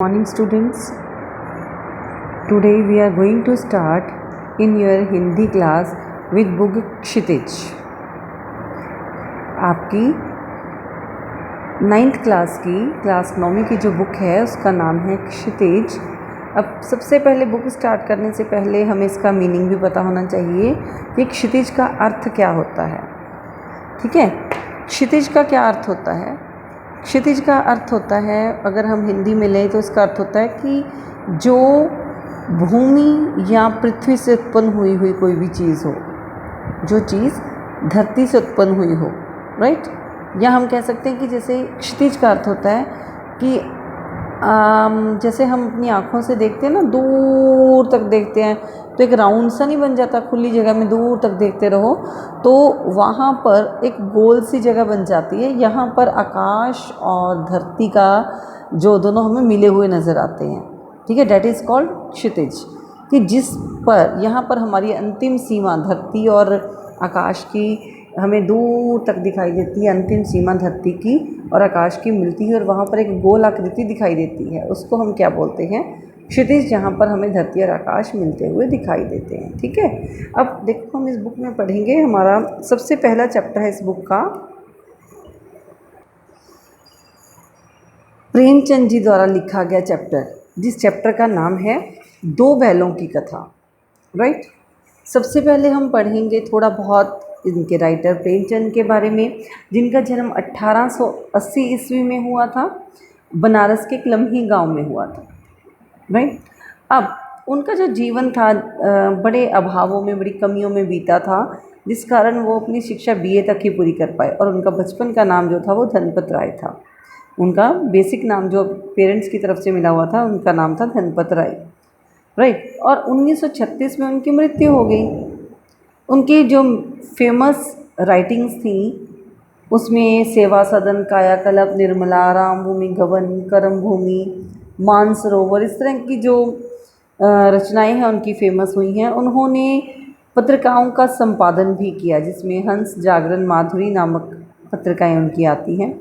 Morning students, today we are going to start in your Hindi class with book क्षितिज। आपकी 9th class 9वीं की जो book है उसका नाम है क्षितिज। अब सबसे पहले बुक स्टार्ट करने से पहले हमें इसका मीनिंग भी पता होना चाहिए कि क्षितिज का अर्थ क्या होता है। ठीक है, क्षितिज का क्या अर्थ होता है? क्षितिज का अर्थ होता है, अगर हम हिंदी में लें तो इसका अर्थ होता है कि जो भूमि या पृथ्वी से उत्पन्न हुई कोई भी चीज़ हो, जो चीज़ धरती से उत्पन्न हुई हो, राइट। या हम कह सकते हैं कि जैसे क्षितिज का अर्थ होता है कि जैसे हम अपनी आँखों से देखते हैं ना, दूर तक देखते हैं तो एक राउंड सा नहीं बन जाता, खुली जगह में दूर तक देखते रहो तो वहाँ पर एक गोल सी जगह बन जाती है। यहाँ पर आकाश और धरती का जो दोनों हमें मिले हुए नज़र आते हैं। ठीक है, डैट इज़ कॉल्ड क्षितिज। कि जिस पर यहाँ पर हमारी अंतिम सीमा धरती और आकाश की हमें दूर तक दिखाई देती है, अंतिम सीमा धरती की और आकाश की मिलती है और वहाँ पर एक गोल आकृति दिखाई देती है, उसको हम क्या बोलते हैं? क्षितिज। जहाँ पर हमें धरती और आकाश मिलते हुए दिखाई देते हैं। ठीक है, अब देखो हम इस बुक में पढ़ेंगे, हमारा सबसे पहला चैप्टर है इस बुक का, प्रेमचंद जी द्वारा लिखा गया चैप्टर, जिस चैप्टर का नाम है दो बैलों की कथा, राइट। सबसे पहले हम पढ़ेंगे थोड़ा बहुत इनके राइटर प्रेमचंद के बारे में, जिनका जन्म 1880 ईस्वी में हुआ था, बनारस के कलम्ही गांव में हुआ था, राइट। अब उनका जो जीवन था बड़े अभावों में, बड़ी कमियों में बीता था, जिस कारण वो अपनी शिक्षा बीए तक ही पूरी कर पाए। और उनका बचपन का नाम जो था वो धनपत राय था। उनका बेसिक नाम जो पेरेंट्स की तरफ से मिला हुआ था, उनका नाम था धनपत राय, राइट। और 1936 में उनकी मृत्यु हो गई। उनकी जो फेमस राइटिंग्स थी उसमें सेवा सदन, कायाकल्प, निर्मला, राम भूमि गवन, कर्म भूमि, मानसरोवर, इस तरह की जो रचनाएं हैं उनकी फेमस हुई हैं। उन्होंने पत्रिकाओं का संपादन भी किया, जिसमें हंस, जागरण, माधुरी नामक पत्रिकाएं उनकी आती हैं।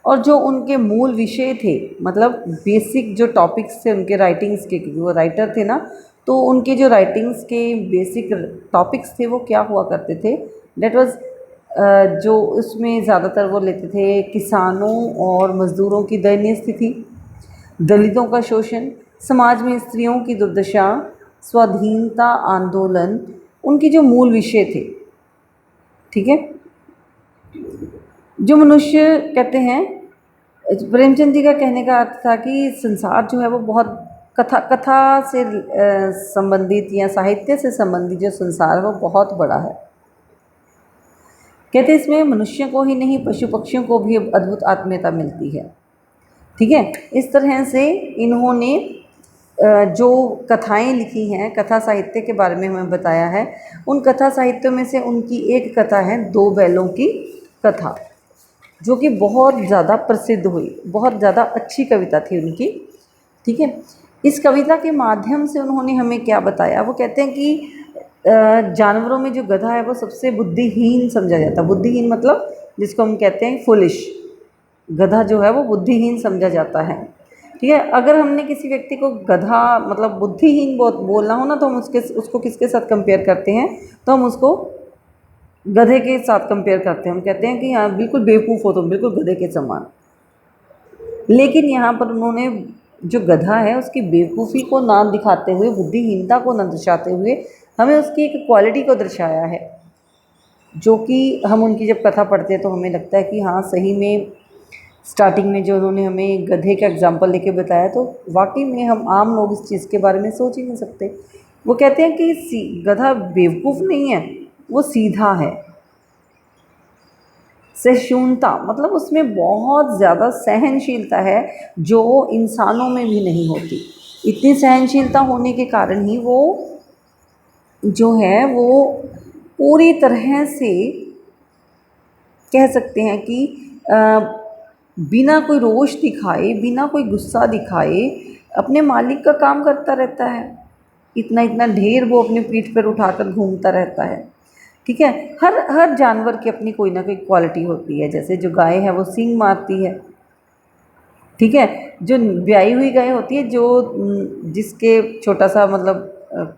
और जो उनके मूल विषय थे, मतलब बेसिक जो टॉपिक्स थे उनके राइटिंग्स के, क्योंकि वो राइटर थे ना, तो उनके जो राइटिंग्स के बेसिक टॉपिक्स थे वो क्या हुआ करते थे? डेट वाज जो उसमें ज़्यादातर वो लेते थे किसानों और मज़दूरों की दयनीय स्थिति, दलितों का शोषण, समाज में स्त्रियों की दुर्दशा, स्वाधीनता आंदोलन, उनके जो मूल विषय थे। ठीक है, जो मनुष्य कहते हैं, प्रेमचंद जी का कहने का अर्थ था कि संसार जो है वो बहुत कथा से संबंधित या साहित्य से संबंधित जो संसार है वो बहुत बड़ा है। कहते इसमें मनुष्यों को ही नहीं, पशु पक्षियों को भी अद्भुत आत्मीयता मिलती है। ठीक है, इस तरह से इन्होंने जो कथाएं लिखी हैं, कथा साहित्य के बारे में हमें बताया है। उन कथा साहित्यों में से उनकी एक कथा है दो बैलों की कथा, जो कि बहुत ज़्यादा प्रसिद्ध हुई, बहुत ज़्यादा अच्छी कविता थी उनकी। ठीक है, इस कविता के माध्यम से उन्होंने हमें क्या बताया? वो कहते हैं कि जानवरों में जो गधा है वो सबसे बुद्धिहीन समझा जाता है। बुद्धिहीन मतलब जिसको हम कहते हैं फुलिश, गधा जो है वो बुद्धिहीन समझा जाता है। ठीक है, अगर हमने किसी व्यक्ति को गधा मतलब बुद्धिहीन बोलना हो ना, तो हम उसको किसके साथ कंपेयर करते हैं? तो हम उसको गधे के साथ कंपेयर करते हैं। हम कहते हैं कि हाँ बिल्कुल बेवकूफ़ हो तुम, बिल्कुल गधे के समान। लेकिन यहाँ पर उन्होंने जो गधा है उसकी बेवकूफ़ी को ना दिखाते हुए, बुद्धिहीनता को न दर्शाते हुए, हमें उसकी एक क्वालिटी को दर्शाया है, जो कि हम उनकी जब कथा पढ़ते हैं तो हमें लगता है कि हाँ सही में स्टार्टिंग में जो उन्होंने हमें गधे का एग्जाम्पल लेके बताया, तो वाकई में हम आम लोग इस चीज़ के बारे में सोच ही नहीं सकते। वो कहते हैं कि गधा बेवकूफ़ नहीं है, वो सीधा है। सहिष्णुता मतलब उसमें बहुत ज़्यादा सहनशीलता है, जो इंसानों में भी नहीं होती। इतनी सहनशीलता होने के कारण ही वो जो है वो पूरी तरह से कह सकते हैं कि बिना कोई रोष दिखाए, बिना कोई गुस्सा दिखाए अपने मालिक का काम करता रहता है। इतना इतना ढेर वो अपने पीठ पर उठाकर घूमता रहता है। ठीक है, हर जानवर की अपनी कोई ना कोई क्वालिटी होती है। जैसे जो गाय है वो सींग मारती है, ठीक है, जो ब्याई हुई गाय होती है, जो जिसके छोटा सा मतलब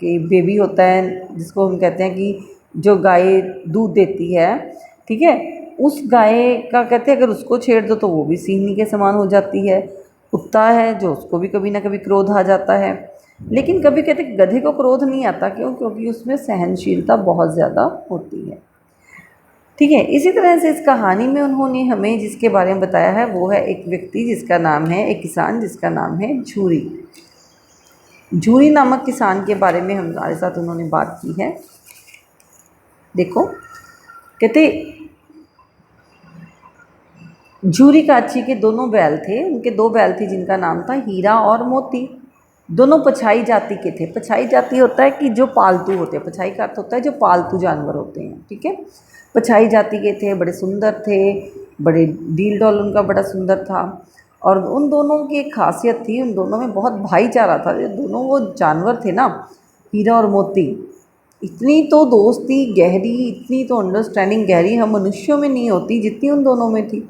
कि बेबी होता है, जिसको हम कहते हैं कि जो गाय दूध देती है, ठीक है, उस गाय का कहते हैं अगर उसको छेड़ दो तो वो भी सींगनी के समान हो जाती है। कुत्ता है जो उसको भी कभी ना कभी क्रोध आ जाता है, लेकिन कभी कहते गधे को क्रोध नहीं आता। क्यों? क्योंकि उसमें सहनशीलता बहुत ज़्यादा होती है। ठीक है, इसी तरह से इस कहानी में उन्होंने हमें जिसके बारे में बताया है वो है एक व्यक्ति जिसका नाम है, एक किसान जिसका नाम है झूरी। झूरी नामक किसान के बारे में हमारे साथ उन्होंने बात की है। देखो, कहते झूरी काची के दोनों बैल थे, उनके दो बैल थे जिनका नाम था हीरा और मोती। दोनों पछाई जाति के थे। पछाई जाति होता है कि जो पालतू होते हैं, पछाई का अर्थ होता है जो पालतू जानवर होते हैं। ठीक है, पछाई जाति के थे, बड़े सुंदर थे, बड़े डील डॉल उनका बड़ा सुंदर था। और उन दोनों की एक खासियत थी, उन दोनों में बहुत भाईचारा था। ये दोनों वो जानवर थे ना, हीरा और मोती, इतनी तो दोस्ती गहरी, इतनी तो अंडरस्टैंडिंग गहरी हम मनुष्यों में नहीं होती जितनी उन दोनों में थी।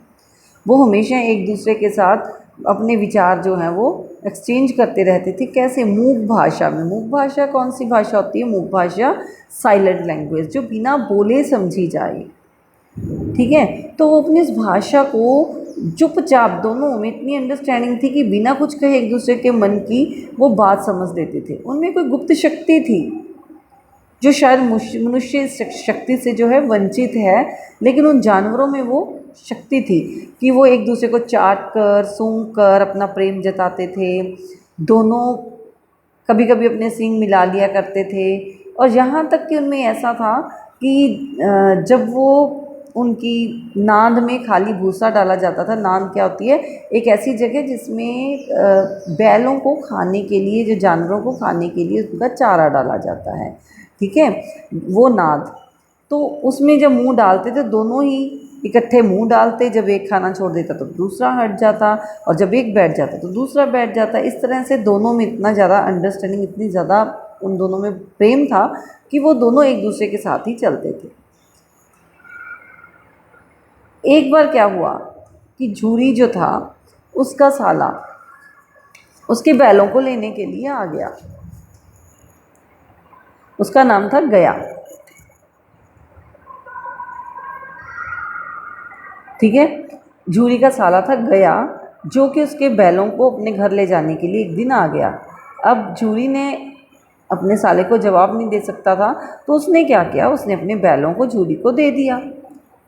वो हमेशा एक दूसरे के साथ अपने विचार जो हैं वो एक्सचेंज करते रहते थे। कैसे? मूक भाषा में। मूक भाषा कौन सी भाषा होती है? मूक भाषा साइलेंट लैंग्वेज, जो बिना बोले समझी जाए। ठीक है, तो वो अपनी इस भाषा को चुपचाप, दोनों में इतनी अंडरस्टैंडिंग थी कि बिना कुछ कहे एक दूसरे के मन की वो बात समझ लेते थे। उनमें कोई गुप्त शक्ति थी जो शायद मनुष्य शक्ति से जो है वंचित है, लेकिन उन जानवरों में वो शक्ति थी कि वो एक दूसरे को चाट कर, सूंघ कर अपना प्रेम जताते थे। दोनों कभी कभी अपने सींग मिला लिया करते थे। और यहाँ तक कि उनमें ऐसा था कि जब वो उनकी नांद में खाली भूसा डाला जाता था। नांद क्या होती है? एक ऐसी जगह जिसमें बैलों को खाने के लिए, जो जानवरों को खाने के लिए उनका चारा डाला जाता है। ठीक है, वो नाद, तो उसमें जब मुंह डालते थे दोनों ही इकट्ठे मुंह डालते। जब एक खाना छोड़ देता तो दूसरा हट जाता, और जब एक बैठ जाता तो दूसरा बैठ जाता। इस तरह से दोनों में इतना ज़्यादा अंडरस्टैंडिंग, इतनी ज़्यादा उन दोनों में प्रेम था कि वो दोनों एक दूसरे के साथ ही चलते थे। एक बार क्या हुआ कि झूरी जो था, उसका साला उसके बैलों को लेने के लिए आ गया। उसका नाम था गया। ठीक है, झूरी का साला था गया, जो कि उसके बैलों को अपने घर ले जाने के लिए एक दिन आ गया। अब झूरी ने अपने साले को जवाब नहीं दे सकता था, तो उसने क्या किया, उसने अपने बैलों को झूरी को दे दिया।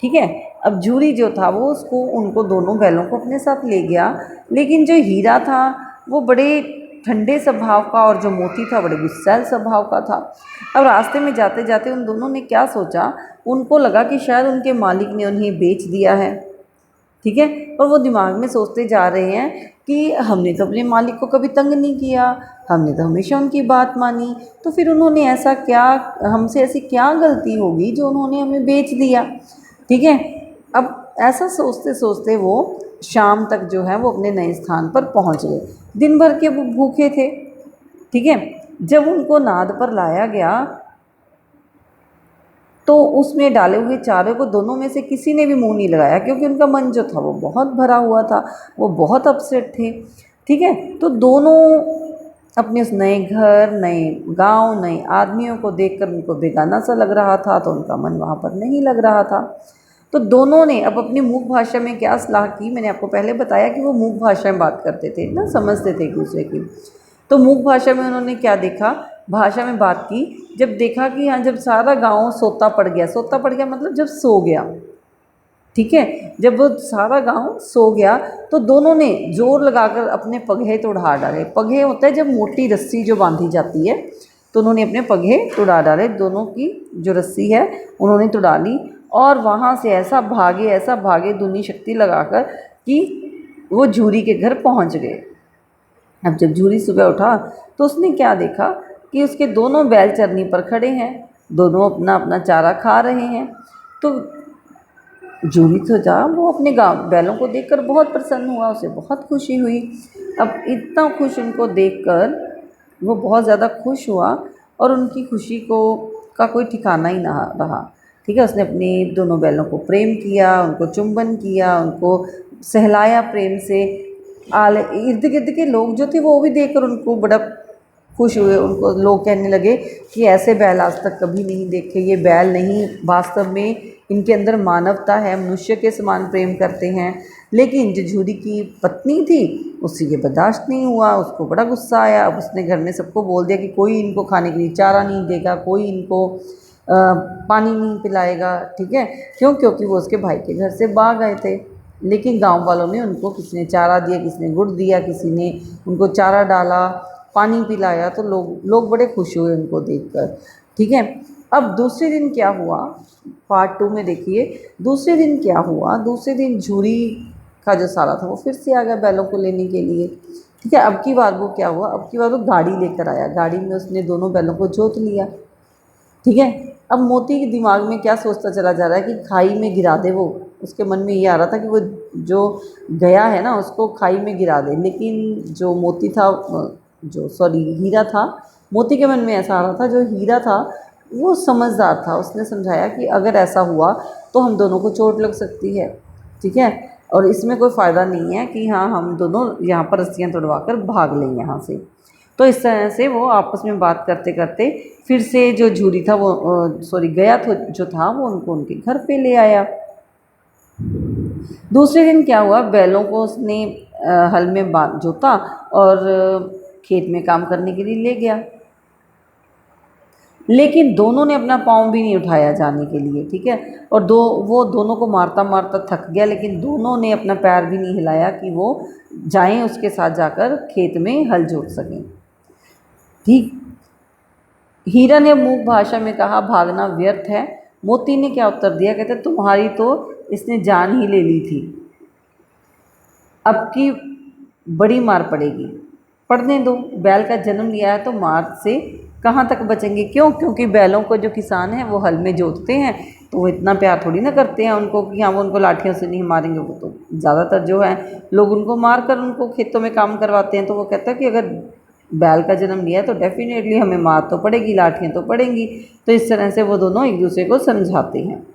ठीक है, अब झूरी जो था वो उनको दोनों बैलों को अपने साथ ले गया। लेकिन जो हीरा था वो बड़े ठंडे स्वभाव का, और जो मोती था बड़े गुस्सैल स्वभाव का था। अब रास्ते में जाते जाते उन दोनों ने क्या सोचा, उनको लगा कि शायद उनके मालिक ने उन्हें बेच दिया है। ठीक है, और वो दिमाग में सोचते जा रहे हैं कि हमने तो अपने मालिक को कभी तंग नहीं किया, हमने तो हमेशा उनकी बात मानी, तो फिर उन्होंने ऐसा क्या, हमसे ऐसी क्या गलती होगी जो उन्होंने हमें बेच दिया। ठीक है, अब ऐसा सोचते सोचते वो शाम तक जो है वो अपने नए स्थान पर पहुंच गए। दिन भर के वो भूखे थे। ठीक है, जब उनको नाद पर लाया गया तो उसमें डाले हुए चारे को दोनों में से किसी ने भी मुंह नहीं लगाया, क्योंकि उनका मन जो था वो बहुत भरा हुआ था, वो बहुत अपसेट थे। ठीक है, तो दोनों अपने उस नए घर, नए गांव, नए आदमियों को देखकर उनको बेगाना सा लग रहा था, तो उनका मन वहाँ पर नहीं लग रहा था। तो दोनों ने अब अपनी मूक भाषा में क्या सलाह की, मैंने आपको पहले बताया कि वो मूक भाषा में बात करते थे ना, समझते थे एक दूसरे की। तो मूक भाषा में उन्होंने क्या देखा, भाषा में बात की। जब देखा कि हाँ, जब सारा गांव सोता पड़ गया, सोता पड़ गया मतलब जब सो गया। ठीक है, जब वो सारा गांव सो गया तो दोनों ने जोर लगाकर अपने पगहे तोड़ा डाले। पगहे होता है जब मोटी रस्सी जो बांधी जाती है, तो उन्होंने अपने पगहे तोड़ा डाले। दोनों की जो रस्सी है उन्होंने तोड़ा ली, और वहाँ से ऐसा भागे दूनी शक्ति लगाकर कि वो झूरी के घर पहुँच गए। अब जब झूरी सुबह उठा तो उसने क्या देखा कि उसके दोनों बैल चरनी पर खड़े हैं, दोनों अपना अपना चारा खा रहे हैं। तो झूरी तो जा, वो अपने गाँव बैलों को देखकर बहुत प्रसन्न हुआ, उसे बहुत खुशी हुई। अब इतना खुश उनको देखकर वो बहुत ज़्यादा खुश हुआ, और उनकी खुशी को का कोई ठिकाना ही ना रहा। ठीक है, उसने अपने दोनों बैलों को प्रेम किया, उनको चुंबन किया, उनको सहलाया प्रेम से, आले इर्द गिर्द के लोग जो थे वो भी देखकर उनको बड़ा खुश हुए। उनको लोग कहने लगे कि ऐसे बैल आज तक कभी नहीं देखे, ये बैल नहीं, वास्तव में इनके अंदर मानवता है, मनुष्य के समान प्रेम करते हैं। लेकिन जो झूरी की पत्नी थी उससे ये बर्दाश्त नहीं हुआ, उसको बड़ा गुस्सा आया। अब उसने घर में सबको बोल दिया कि कोई इनको खाने के लिए चारा नहीं देगा, कोई इनको पानी नहीं पिलाएगा, ठीक है। क्यों? क्योंकि वो उसके भाई के घर से भाग गए थे। लेकिन गांव वालों ने उनको, किसी ने चारा दिया, किसी ने गुड़ दिया, किसी ने उनको चारा डाला, पानी पिलाया, तो लोग बड़े खुश हुए उनको देखकर, ठीक है। अब दूसरे दिन क्या हुआ, पार्ट 2 में देखिए। दूसरे दिन क्या हुआ, दूसरे दिन झूरी का जो साला था वो फिर से आ गया बैलों को लेने के लिए, ठीक है। अब की बार वो क्या हुआ, अब की बार वो गाड़ी लेकर आया, गाड़ी में उसने दोनों बैलों को जोत लिया, ठीक है। अब मोती के दिमाग में क्या सोचता चला जा रहा है कि खाई में गिरा दे वो। उसके मन में ये आ रहा था कि वो जो गया है ना उसको खाई में गिरा दे। लेकिन जो मोती था, जो सॉरी हीरा था, मोती के मन में ऐसा आ रहा था, जो हीरा था वो समझदार था। उसने समझाया कि अगर ऐसा हुआ तो हम दोनों को चोट लग सकती है, ठीक है, और इसमें कोई फ़ायदा नहीं है कि हाँ हम दोनों यहाँ पर रस्सियाँ तुड़वा कर भाग लें यहाँ से। तो इस तरह से वो आपस में बात करते करते फिर से जो झूरी था वो सॉरी गया तो जो था वो उनको उनके घर पे ले आया। दूसरे दिन क्या हुआ, बैलों को उसने हल में जोता और खेत में काम करने के लिए ले गया। लेकिन दोनों ने अपना पाँव भी नहीं उठाया जाने के लिए, ठीक है। और वो दोनों को मारता मारता थक गया, लेकिन दोनों ने अपना पैर भी नहीं हिलाया कि वो जाएं उसके साथ जाकर खेत में हल जोत सकें, ठीक। हीरा ने मूक भाषा में कहा भागना व्यर्थ है। मोती ने क्या उत्तर दिया, कहते तुम्हारी तो इसने जान ही ले ली थी, अब की बड़ी मार पड़ेगी, पड़ने दो, बैल का जन्म लिया है तो मार से कहाँ तक बचेंगे। क्यों? क्योंकि बैलों को जो किसान हैं वो हल में जोतते हैं, तो वो इतना प्यार थोड़ी ना करते हैं उनको कि हाँ वो उनको लाठियों से नहीं मारेंगे। वो तो ज़्यादातर जो है लोग उनको मार कर उनको खेतों में काम करवाते हैं। तो वो कहता है कि अगर बैल का जन्म लिया है तो डेफिनेटली हमें मार तो पड़ेगी, लाठियाँ तो पड़ेंगी। तो इस तरह से वो दोनों एक दूसरे को समझाते हैं।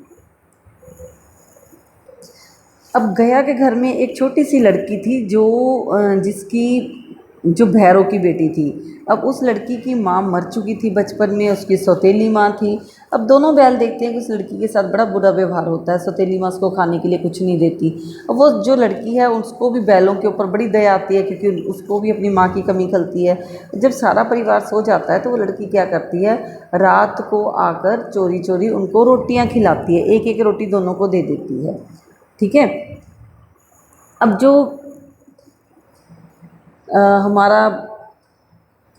अब गया के घर में एक छोटी सी लड़की थी जो जिसकी जो भैरों की बेटी थी। अब उस लड़की की माँ मर चुकी थी बचपन में, उसकी सौतेली माँ थी। अब दोनों बैल देखते हैं कि उस लड़की के साथ बड़ा बुरा व्यवहार होता है, सौतेली माँ उसको खाने के लिए कुछ नहीं देती। अब वो जो लड़की है उसको भी बैलों के ऊपर बड़ी दया आती है, क्योंकि उसको भी अपनी माँ की कमी खलती है। जब सारा परिवार सो जाता है तो वो लड़की क्या करती है, रात को आकर चोरी चोरी उनको रोटियाँ खिलाती है, एक एक रोटी दोनों को दे देती है, ठीक है। अब जो हमारा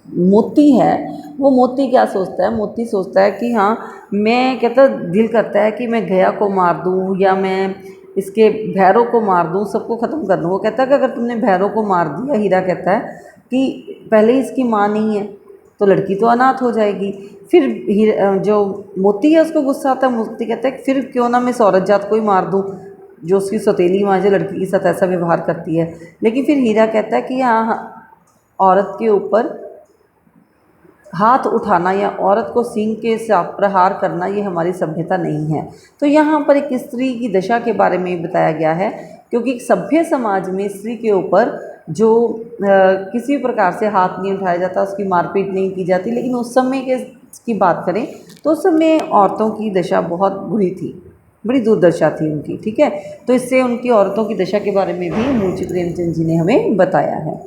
मोती है, वो मोती क्या सोचता है, मोती सोचता है कि हाँ मैं, कहता दिल करता है कि मैं गया को मार दूँ या मैं इसके भैरों को मार दूँ, सबको ख़त्म कर दूँ। वो कहता है कि अगर तुमने भैरों को मार दिया, हीरा कहता है कि पहले ही इसकी माँ नहीं है तो लड़की तो अनाथ हो जाएगी। फिर जो मोती है उसको गुस्सा आता है, मोती कहता है फिर क्यों ना मैं इस औरत जात को ही मार दूँ जो उसकी सौतेली माँ जो लड़की के साथ ऐसा व्यवहार करती है। लेकिन फिर हीरा कहता है कि हाँ औरत के ऊपर हाथ उठाना या औरत को सींग के साथ प्रहार करना ये हमारी सभ्यता नहीं है। तो यहाँ पर एक स्त्री की दशा के बारे में बताया गया है, क्योंकि एक सभ्य समाज में स्त्री के ऊपर जो किसी भी प्रकार से हाथ नहीं उठाया जाता, उसकी मारपीट नहीं की जाती। लेकिन उस समय की बात करें तो उस समय औरतों की दशा बहुत बुरी थी, बड़ी दुर्दशा थी उनकी, ठीक है। तो इससे उनकी औरतों की दशा के बारे में भी मुंशी प्रेमचंद जी ने हमें बताया है।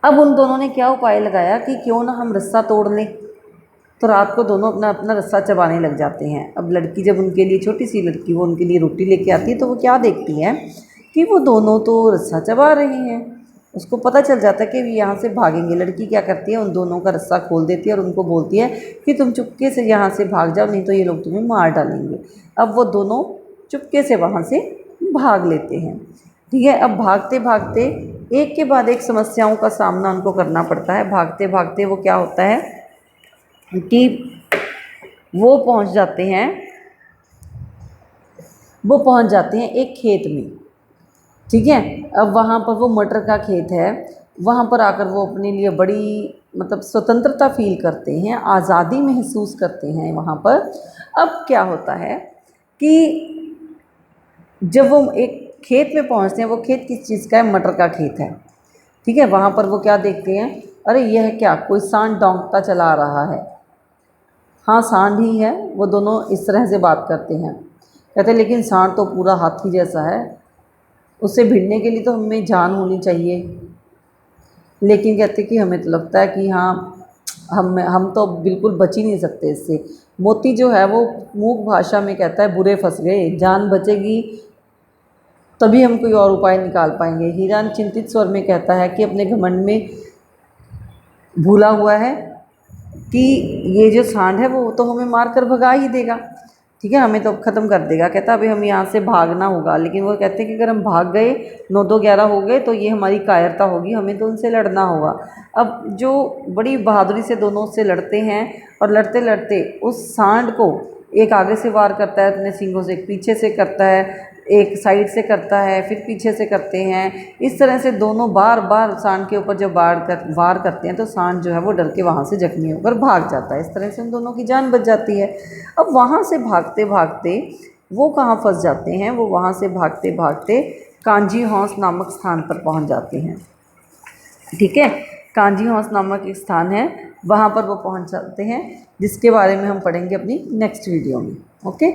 अब उन दोनों ने क्या उपाय लगाया कि क्यों ना हम रस्सा तोड़ लें। तो रात को दोनों अपना अपना रस्सा चबाने लग जाते हैं। अब लड़की जब उनके लिए, छोटी सी लड़की, वो उनके लिए रोटी लेके आती है तो वो क्या देखती है कि वो दोनों तो रस्सा चबा रहे हैं। उसको पता चल जाता है कि यहाँ से भागेंगे। लड़की क्या करती है, उन दोनों का रस्सा खोल देती है और उनको बोलती है कि तुम चुपके से यहाँ से भाग जाओ, नहीं तो ये लोग तुम्हें मार डालेंगे। अब वो दोनों चुपके से वहाँ से भाग लेते हैं, ठीक है। अब भागते भागते एक के बाद एक समस्याओं का सामना उनको करना पड़ता है। भागते भागते वो क्या होता है कि वो पहुंच जाते हैं एक खेत में, ठीक है। अब वहाँ पर वो मटर का खेत है, वहाँ पर आकर वो अपने लिए बड़ी मतलब स्वतंत्रता फील करते हैं, आज़ादी महसूस करते हैं वहाँ पर। अब क्या होता है कि जब वो एक खेत में पहुंचते हैं, वो खेत किस चीज़ का है, मटर का खेत है। ठीक है, वहाँ पर वो क्या देखते हैं, अरे यह क्या, कोई सांड डौंकता चला आ रहा है। हाँ सांड ही है, वो दोनों इस तरह से बात करते हैं। कहते हैं लेकिन सांड तो पूरा हाथी जैसा है, उससे भिड़ने के लिए तो हमें जान होनी चाहिए। लेकिन कहते कि हमें तो लगता है कि हाँ हम तो बिल्कुल बच ही नहीं सकते इससे। मोती जो है वो मूक भाषा में कहता है बुरे फंस गए, जान बचेगी तभी हम कोई और उपाय निकाल पाएंगे। हीरा चिंतित स्वर में कहता है कि अपने घमंड में भूला हुआ है कि ये जो सांड है वो तो हमें मार कर भगा ही देगा। ठीक है, हमें तो ख़त्म कर देगा। कहता अभी हम यहाँ से भागना होगा, लेकिन वो कहते हैं कि अगर हम भाग गए 9-2-11 हो गए तो ये हमारी कायरता होगी, हमें तो उनसे लड़ना होगा। अब जो बड़ी बहादुरी से दोनों से लड़ते हैं और लड़ते लड़ते उस सांड को एक आगे से वार करता है अपने सींगों से, एक पीछे से करता है, एक साइड से करता है, फिर पीछे से करते हैं। इस तरह से दोनों बार बार सांड के ऊपर जब वार करते हैं तो सांड जो है वो डर के वहाँ से जख्मी होकर भाग जाता है। इस तरह से उन दोनों की जान बच जाती है। अब वहाँ से भागते भागते वो कहाँ फंस जाते हैं, वो वहाँ से भागते भागते कांजी हौस नामक स्थान पर पहुँच जाते हैं। ठीक है, कांजी हौस नामक एक स्थान है, वहाँ पर वो पहुँच जाते हैं, जिसके बारे में हम पढ़ेंगे अपनी नेक्स्ट वीडियो में। ओके।